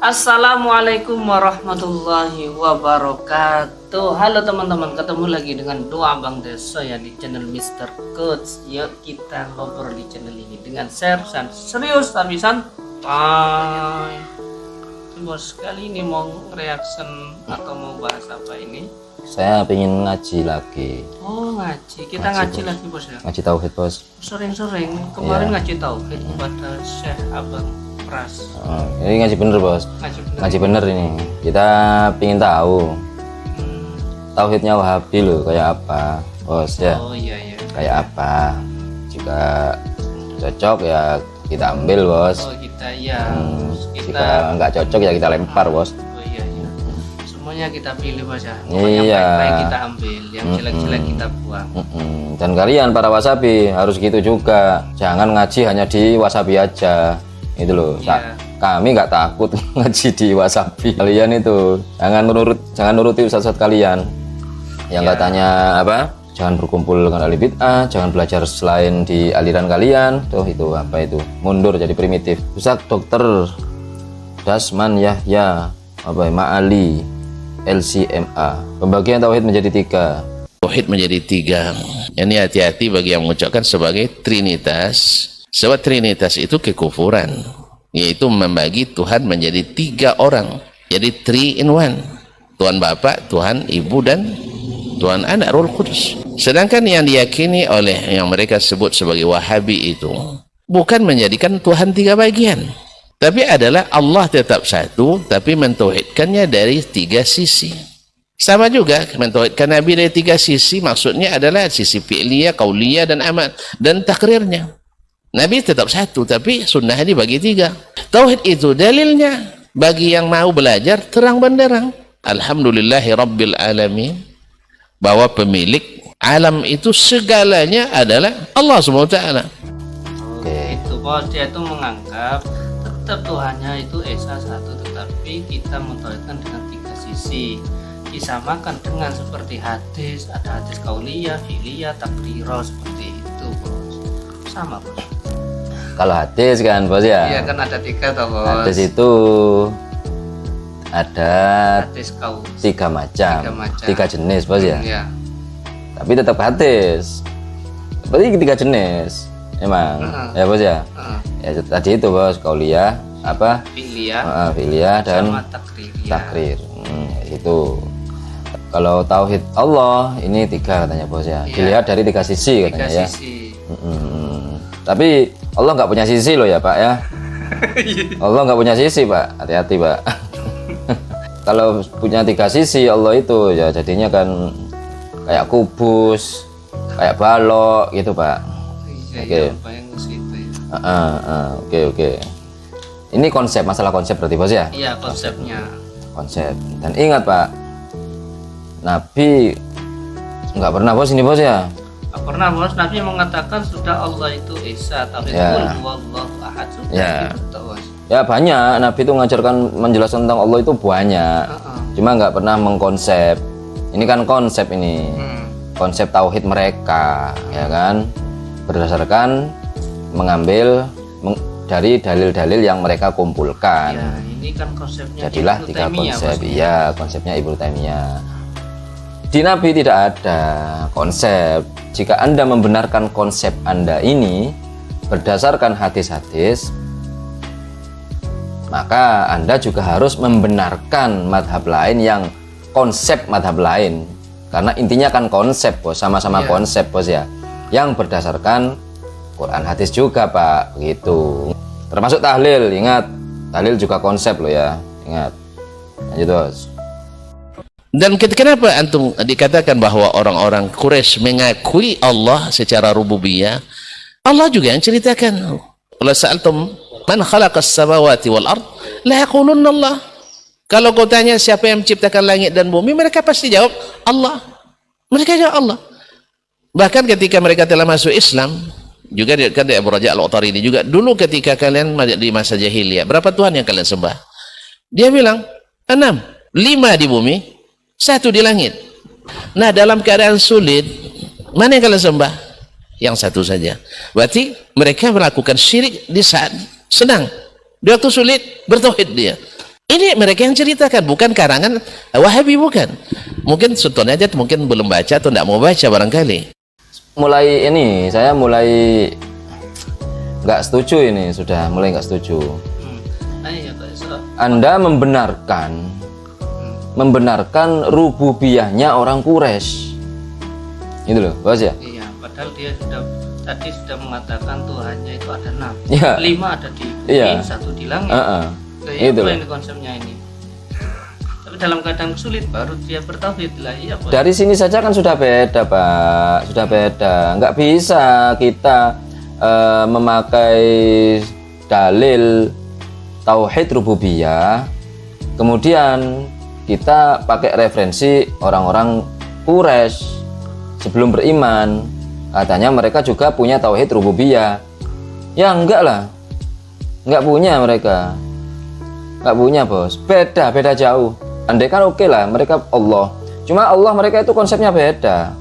Assalamualaikum warahmatullahi wabarakatuh. Halo teman-teman, ketemu lagi dengan Doa Bang Desa ya di channel Mr. Coach. Yuk kita ngobrol di channel ini dengan share serius tapi santai. Bos, kali ini mau reaction atau mau bahas apa ini? Saya pengen ngaji lagi. Oh, ngaji. Kita ngaji lagi bos ya? Ngaji tauhid bos. Sering-sering. Kemarin ngaji tauhid pada Syekh Abang Pras. Ini ngaji bener bos. Ngaji bener ini. Kita pengen tahu tauhidnya Wahabi loh kayak apa bos ya. Oh iya. Kayak apa. Jika cocok ya kita ambil bos. Oh kita ya. Jika nggak cocok ya kita lempar bos. Oh iya. Semuanya kita pilih bos ya. Pokoknya baik-baik kita ambil, yang jelek-jelek kita buang. Dan kalian para wasabi harus gitu juga. Jangan ngaji hanya di wasabi aja. Itu loh. Kami nggak takut ngaji di wasabi. Kalian itu jangan nuruti ustadz kalian yang katanya apa? Jangan berkumpul dengan ahli bid'ah, jangan belajar selain di aliran kalian. Tuh itu apa itu? Mundur jadi primitif. Ustadz Dokter Dasman Yahya Ma'ali LCMA. Pembagian tauhid menjadi 3. Tauhid menjadi 3. Ini hati-hati bagi yang mengucapkan sebagai trinitas. Sebab trinitas itu kekufuran, yaitu membagi Tuhan menjadi 3 orang. Jadi 3 in 1. Tuhan Bapa, Tuhan Ibu, dan Tuhan Anak Roh Kudus. Sedangkan yang diyakini oleh yang mereka sebut sebagai Wahabi itu bukan menjadikan Tuhan 3 bagian, tapi adalah Allah tetap satu, tapi mentauhidkannya dari 3 sisi. Sama juga mentauhidkan Nabi dari 3 sisi, maksudnya adalah sisi fi'liyah, qauliyah, dan amal dan takrirnya. Nabi tetap satu, tapi sunnah dibagi 3. Tauhid itu dalilnya bagi yang mau belajar terang benderang. Alhamdulillahi Rabbil Alamin, bahwa pemilik alam itu segalanya adalah Allah SWT. Itu bos, dia itu menganggap tetap Tuhannya itu Esa satu, tetapi kita mentauhidkan dengan 3 sisi. Disamakan dengan seperti hadis, ada hadis kauliyah, fi'liyah, takrirah, seperti itu bos. Sama bos. Kalau hadis kan bos ya? Iya kan ada 3 toh bos. Hadis itu ada hadis kaul 3 macam, 3 jenis bos ya? Iya. Tapi tetap hadis. Berarti 3 jenis emang ya bos ya? Ya tadi itu bos, kauliyah, apa? Fi'liyah dan sama takrir. Itu. Kalau tauhid Allah ini 3 katanya bos ya. Dilihat dari 3 sisi katanya ya. Tapi Allah nggak punya sisi loh ya Pak ya. Allah nggak punya sisi Pak, hati-hati Pak. Kalau punya 3 sisi Allah itu ya jadinya kan kayak kubus, kayak balok gitu Pak. Oke. Ini konsep, masalah konsep berarti bos ya? Iya, konsepnya. Konsep. Dan ingat Pak, Nabi nggak pernah bos ini bos ya? Nggak pernah bos. Nabi mengatakan sudah Allah itu Esa, tapi Allahu Ahad sudah gitu bos. Ya banyak, Nabi itu mengajarkan, menjelaskan tentang Allah itu banyak. Cuma nggak pernah mengkonsep. Ini kan konsep ini. Konsep tauhid mereka, ya kan? Berdasarkan mengambil dari dalil-dalil yang mereka kumpulkan. Ya, ini kan konsepnya. Jadilah 3 konsep. Iya, konsepnya Ibnu Taimiyah. Di Nabi tidak ada konsep. Jika Anda membenarkan konsep Anda ini berdasarkan hadis-hadis, maka Anda juga harus membenarkan madhab lain yang konsep madhab lain. Karena intinya kan konsep bos, sama-sama konsep bos ya, yang berdasarkan Quran hadis juga Pak, begitu. Termasuk tahlil, ingat, tahlil juga konsep loh ya, ingat. Lanjut bos. Dan kenapa antum dikatakan bahwa orang-orang Quraisy mengakui Allah secara rububiyah? Allah juga yang ceritakan. Qul sa'altum man khalaqas samawati wal ard la yaqulunna Allah. Kalau kau tanya siapa yang menciptakan langit dan bumi, mereka pasti jawab Allah. Mereka jawab Allah. Bahkan ketika mereka telah masuk Islam, juga kan Abu Raja Al-Utaridi juga, dulu ketika kalian di masa jahiliyah, berapa Tuhan yang kalian sembah? Dia bilang 6, 5 di bumi, 1 di langit. Nah, dalam keadaan sulit, mana yang kalian sembah? Yang 1 saja. Berarti mereka melakukan syirik di saat senang. Di waktu sulit bertauhid dia. Ini mereka yang ceritakan, bukan karangan Wahabi, bukan. Mungkin contohnya aja mungkin belum baca atau tidak mau baca barangkali. Saya mulai nggak setuju ini, sudah mulai nggak setuju. Ayo, Anda membenarkan rububiyahnya orang Quraisy. Itu loh, Bos ya? iya, padahal dia tadi sudah mengatakan Tuhannya itu ada 6. Iya. 5 ada di bumi, Iya. 1 di langit. Itu Apa loh. ini konsepnya ini? Tapi dalam keadaan sulit baru dia bertauhid lah. Iya, Bos. Dari sini saja kan sudah beda, Pak. Sudah beda. Nggak bisa kita memakai dalil tauhid rububiyah, kemudian kita pakai referensi orang-orang Quraisy sebelum beriman. Katanya mereka juga punya tauhid rububiyah. Ya enggak lah. Enggak punya mereka. Enggak punya, Bos. Beda jauh. Andai kan oke lah, mereka Allah. Cuma Allah mereka itu konsepnya beda.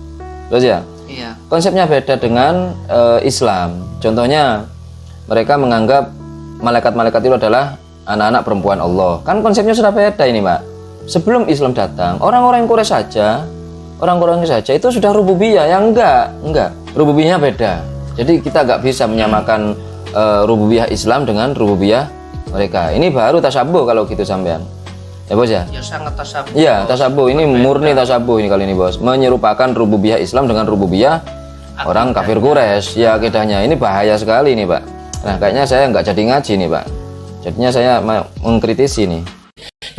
Bos ya? Iya. Konsepnya beda dengan Islam. Contohnya mereka menganggap malaikat-malaikat itu adalah anak-anak perempuan Allah. Kan konsepnya sudah beda ini, Pak. Sebelum Islam datang, orang-orang Quraisy saja itu sudah rububiyah. Yang enggak. Rububiyahnya beda. Jadi kita nggak bisa menyamakan rububiyah Islam dengan rububiyah mereka. Ini baru tasabuh kalau gitu sampean. Ya, Bos ya? Ya sangat tasabuh. Iya, tasabuh. Ini murni tasabuh ini kali ini, Bos. Menyerupakan rububiyah Islam dengan rububiyah orang kafir Quraisy. Ya, akidahnya ini bahaya sekali nih, Pak. Nah, kayaknya saya nggak jadi ngaji nih, Pak. Jadinya saya mengkritisi nih.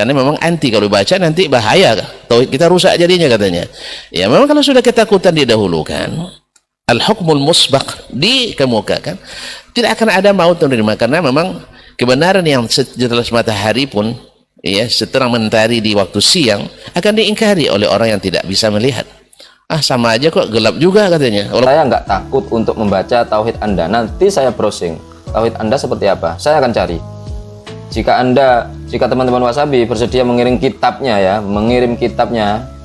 Karena memang anti, kalau baca nanti bahaya, tauhid kita rusak jadinya katanya. Ya memang kalau sudah ketakutan didahulukan, al-hukmul musbaq dikemukakan, tidak akan ada maut menerima, karena memang kebenaran yang sejelas matahari pun, ya, seterang mentari di waktu siang akan diingkari oleh orang yang tidak bisa melihat. Sama aja kok, gelap juga katanya. Saya nggak takut untuk membaca tauhid Anda. Nanti saya browsing tauhid Anda seperti apa. Saya akan cari. Jika teman-teman Wasabi bersedia mengirim kitabnya,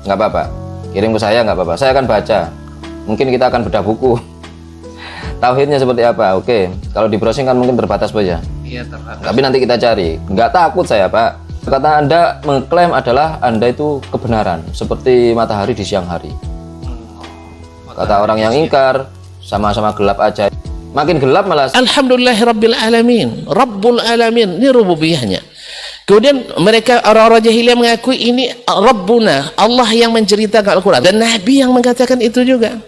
nggak apa-apa. Kirim ke saya nggak apa-apa. Saya akan baca. Mungkin kita akan bedah buku. Tauhidnya seperti apa? Oke. Kalau di browsing kan mungkin terbatas, Bos ya. Iya, terbatas. Tapi nanti kita cari. Nggak takut saya, Pak. Kata Anda mengklaim adalah Anda itu kebenaran, seperti matahari di siang hari. Kata orang yang ingkar, sama-sama gelap aja. Makin gelap malah. Alhamdulillah Rabbil Alamin, Rabbul Alamin, ini rububiyahnya. Kemudian mereka orang-orang jahiliyah mengakui ini Rabbuna, Allah yang menceritakan Al-Quran, dan Nabi yang mengatakan itu juga.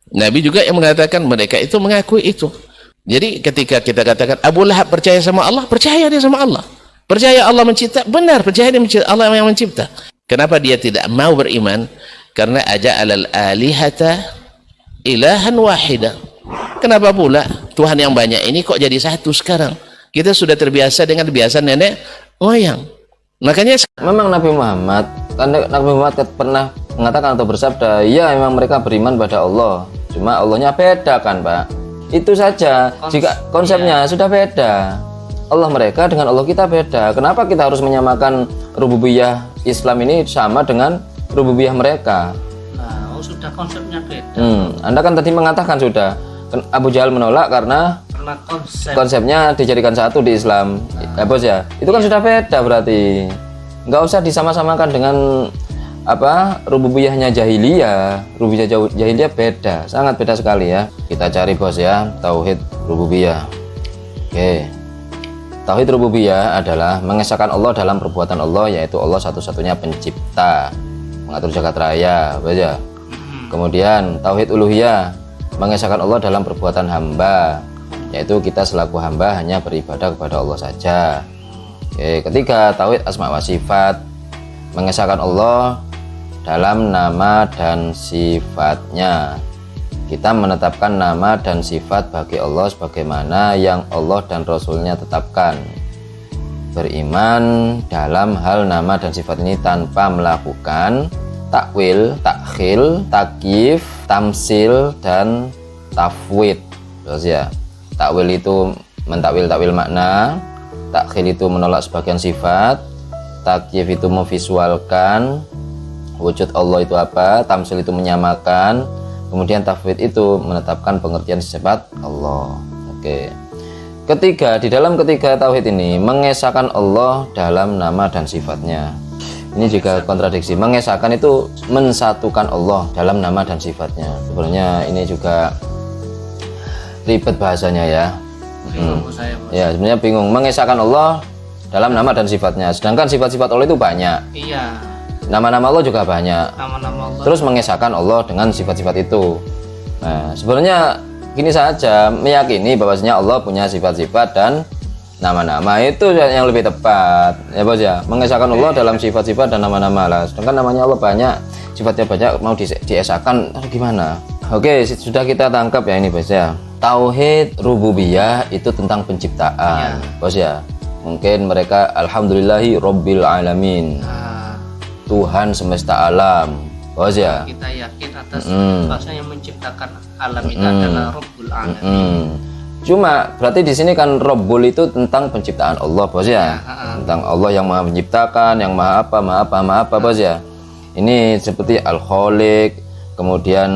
Nabi juga yang mengatakan, mereka itu mengakui itu. Jadi ketika kita katakan Abu Lahab percaya sama Allah, percaya dia sama Allah. Percaya Allah mencipta, benar, percaya dia mencipta, Allah yang mencipta. Kenapa dia tidak mau beriman? Karena aja'alal alihata ilahan wahida. Kenapa pula Tuhan yang banyak ini kok jadi satu sekarang? Kita sudah terbiasa dengan kebiasaan nenek moyang. Makanya memang Nabi Muhammad pernah mengatakan atau bersabda, ya memang mereka beriman pada Allah. Cuma Allahnya beda kan, Pak. Itu saja. Jika konsepnya sudah beda. Allah mereka dengan Allah kita beda. Kenapa kita harus menyamakan rububiyah Islam ini sama dengan rububiyah mereka? Nah, sudah konsepnya beda. Anda kan tadi mengatakan sudah. Abu Jahal menolak karena konsepnya dijadikan satu di Islam, ya, Bos ya. Itu kan sudah beda berarti. Nggak usah disama-samakan dengan rububiyahnya jahiliyah. Rububiyah jahiliyah beda, sangat beda sekali ya. Kita cari, Bos ya, tauhid rububiyah. Oke. Tauhid rububiyah adalah mengesahkan Allah dalam perbuatan Allah, yaitu Allah satu-satunya pencipta, mengatur jagat raya, Bos ya. Kemudian tauhid uluhiyah, mengesahkan Allah dalam perbuatan hamba, yaitu kita selaku hamba hanya beribadah kepada Allah saja. Oke, ketiga, tauhid asma wa sifat, mengesahkan Allah dalam nama dan sifatnya. Kita menetapkan nama dan sifat bagi Allah sebagaimana yang Allah dan Rasulnya tetapkan. Beriman dalam hal nama dan sifat ini tanpa melakukan takwil, takhil, takyif, tamsil, dan tafwid. Terus ya, takwil itu mentakwil makna, takhil itu menolak sebagian sifat, takyif itu memvisualkan wujud Allah itu apa, tamsil itu menyamakan, kemudian tafwid itu menetapkan pengertian sifat Allah. Oke. Ketiga, di dalam ketiga tauhid ini mengesahkan Allah dalam nama dan sifatnya. Ini juga kontradiksi. Mengesahkan itu mensatukan Allah dalam nama dan sifatnya. Sebenarnya ini juga ribet bahasanya ya. Bingung saya, Bos. Ya, sebenarnya bingung. Mengesahkan Allah dalam nama dan sifatnya. Sedangkan sifat-sifat Allah itu banyak. Iya, Nama-nama Allah juga banyak. nama-nama Allah. Terus mengesahkan Allah dengan sifat-sifat itu. Nah, sebenarnya gini saja, meyakini bahwasanya Allah punya sifat-sifat dan nama-nama itu yang lebih tepat. Ya, Bos ya. Mengesahkan Allah dalam sifat-sifat dan nama-nama lah. Sedangkan namanya Allah banyak, sifatnya banyak, mau diesahkan gimana? Oke, sudah kita tangkap ya ini, Bos ya. Tauhid rububiyah itu tentang penciptaan, Bos ya. Mungkin mereka alhamdulillahi rabbil alamin. Nah, Tuhan semesta alam, Bos ya. kita yakin atas bahasa yang menciptakan alam itu adalah Rabbul Alamin. Cuma berarti di sini kan Rabbul itu tentang penciptaan Allah, Bos ya. Tentang Allah yang Maha menciptakan, yang Maha apa, Bos ya. Ini seperti Al-Khaliq, kemudian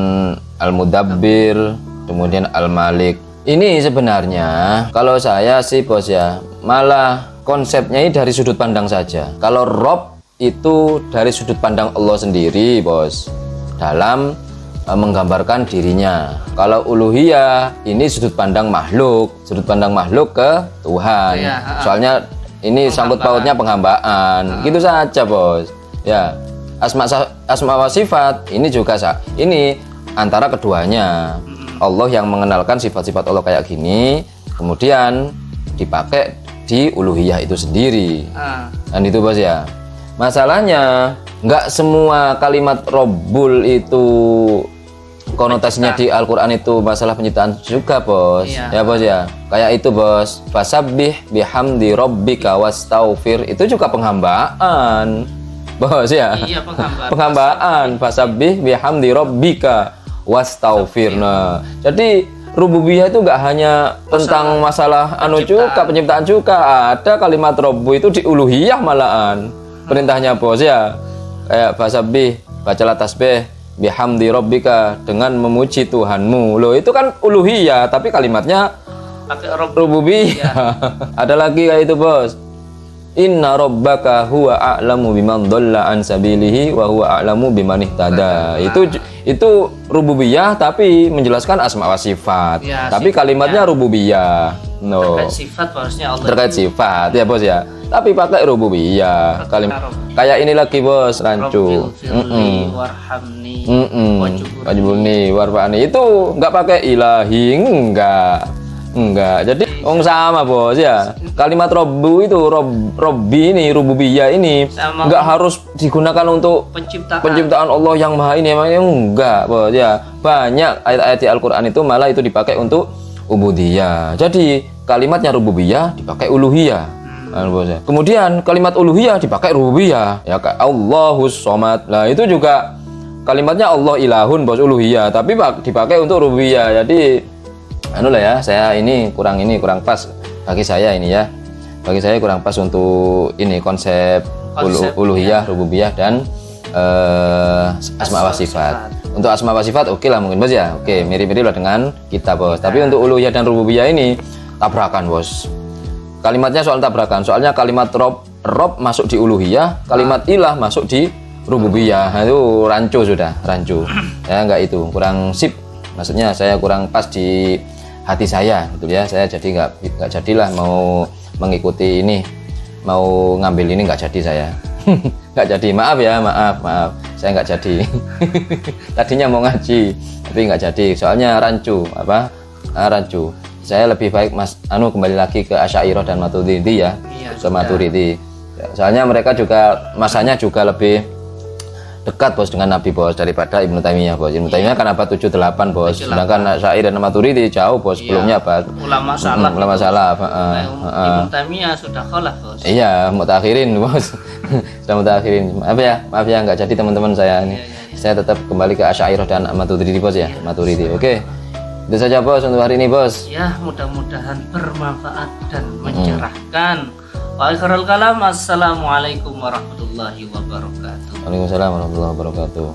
Al-Mudabbir, kemudian Al-Malik. Ini sebenarnya kalau saya sih, Bos ya, malah konsepnya ini dari sudut pandang saja. Kalau Rabb itu dari sudut pandang Allah sendiri, Bos, dalam menggambarkan dirinya. Kalau uluhiyah ini sudut pandang makhluk ke Tuhan. Soalnya ini sangkut pautnya penghambaan. Gitu saja, Bos. Ya. Asma wa sifat ini juga ini antara keduanya. Allah yang mengenalkan sifat-sifat Allah kayak gini, kemudian dipakai di uluhiyah itu sendiri. Dan itu, Bos ya. Masalahnya nggak semua kalimat Rabbul itu konotasinya di Al-Quran itu masalah penciptaan juga, Bos. Ya, Bos ya. Kayak itu, Bos. Fasabbih bihamdi rabbika wastaghfir itu juga penghambaan, Bos ya. Iya, penghambaan. Penghambaan. Fasabbih bihamdi rabbika wastaghfir. Nah, jadi rububiyah itu nggak hanya tentang masalah juga penciptaan juga. Ada kalimat Rabbu itu di uluhiyah malahan. Perintahnya, Bos ya. Kayak fasabbih, bacalah tasbih bihamdi rabbika dengan memuji Tuhanmu. Loh, itu kan uluhiyah tapi kalimatnya pakai rububiyah. Ada lagi kayak itu, Bos. Inna rabbaka huwa a'lamu biman dhalla an sabilihi wa huwa a'lamu biman ihtada. Itu rububiyah tapi menjelaskan asma wa sifat. Ya, tapi kalimatnya rububiyah. No. Terkait sifat harusnya Allah. Terkait sifat ya, Bos ya. Tapi pakai rububiyah. Kayak ini lagi, Bos, rancu. Warhamni Wajibuni warfa'ni itu enggak pakai ilahi, enggak. Jadi sama, Bos ya. Kalimat Rabbu itu Robbi ini rububiyah ini enggak harus digunakan untuk penciptaan Allah yang Maha ini, emangnya enggak, Bos ya. Banyak ayat-ayat di Al-Qur'an itu malah itu dipakai untuk ubudiyah. Jadi kalimatnya rububiyah dipakai uluhiyah. Bos ya. Kemudian kalimat uluhiyah dipakai rububiyah. Ya, kayak Allahus Somad. Nah, itu juga kalimatnya Allah ilahun, Bos, uluhiyah, tapi dipakai untuk rububiyah. Jadi lah ya, saya ini kurang pas bagi saya ini ya. Bagi saya kurang pas untuk ini konsep uluhiyah, rububiyah dan asma wa sifat. Untuk asma wa sifat oke lah mungkin, Bos ya. Oke, mirip-mirip lah dengan kita, Bos. Tapi untuk uluhiyah dan rububiyah ini tabrakan, Bos. Kalimatnya soal tabrakan. Soalnya kalimat Rob masuk di uluhiyah, kalimat ilah masuk di rububiyah. Nah, itu rancu sudah, rancu. Ya enggak itu, kurang sip. Maksudnya saya kurang pas di hati saya gitu ya. Saya jadi enggak jadilah mau mengikuti ini, mau ngambil ini enggak jadi saya. Enggak jadi, maaf ya, maaf. Saya enggak jadi. Tadinya mau ngaji, tapi enggak jadi. Soalnya rancu, rancu. Saya lebih baik kembali lagi ke Asy'ariyah dan Maturidi ya. Ke Maturidi. Soalnya mereka juga masanya juga lebih dekat, Bos, dengan Nabi, Bos, daripada Ibnu Taimiyah, Bos. Ibnu Taimiyah kan 78, Bos. Sedangkan Asy'ariyah dan Maturidi jauh, Bos. Sebelumnya apa? Ulama salaf. Ulama salaf. Ibnu Taimiyah sudah khalaf, Bos. Iya, mutakhirin, Bos. Sudah mutakhirin. Maaf ya enggak jadi teman-teman saya ini. Saya tetap kembali ke Asy'ariyah dan Maturidi, Bos ya. Maturidi. Oke. Itu saja, Bos, untuk hari ini, Bos. Ya, mudah-mudahan bermanfaat dan mencerahkan. Wa akhiral kalam, assalamualaikum warahmatullahi wabarakatuh. Waalaikumsalam warahmatullahi wabarakatuh.